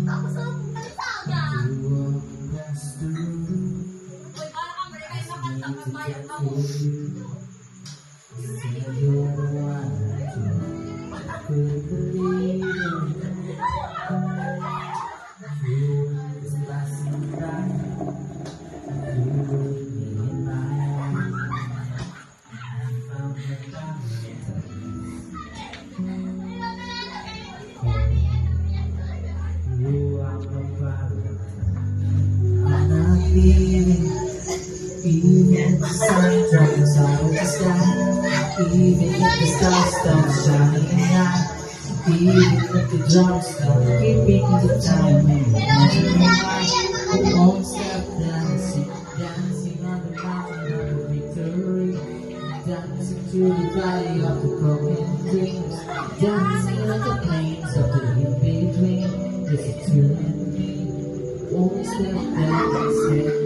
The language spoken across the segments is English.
Tapos ako pagkalisaga. Uy, para ka mali kayo makanta magbayad ka mo. Even if the sun drops out of the sky, even if the stars stop shining out, even if the drums stop keeping the time and I won't stop dancing, dancing on the mountain of victory, dancing to the valley of the broken dreams, dancing on the plains of the in-between. This is you and me, won't stop dancing.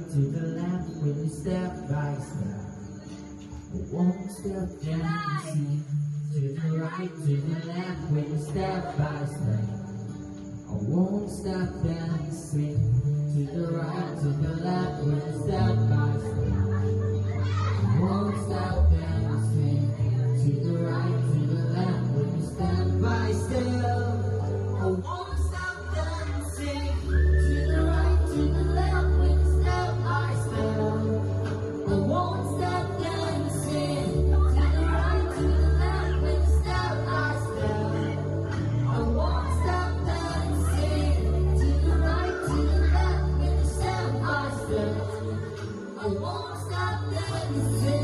To the left when you step by step, I won't stop dancing. To the right, to the left when you step by step, I won't stop dancing. To the right, to the left when you step by step, I won't stop dancing. To the right, to the left when you step by step, I won't stop dancing. To the right, to the left when you step by step, I won't stop dancing. To the right, to the left when you step by step, I won't stop dancing. To the right, to the left when you step by step, I won't stop dancing.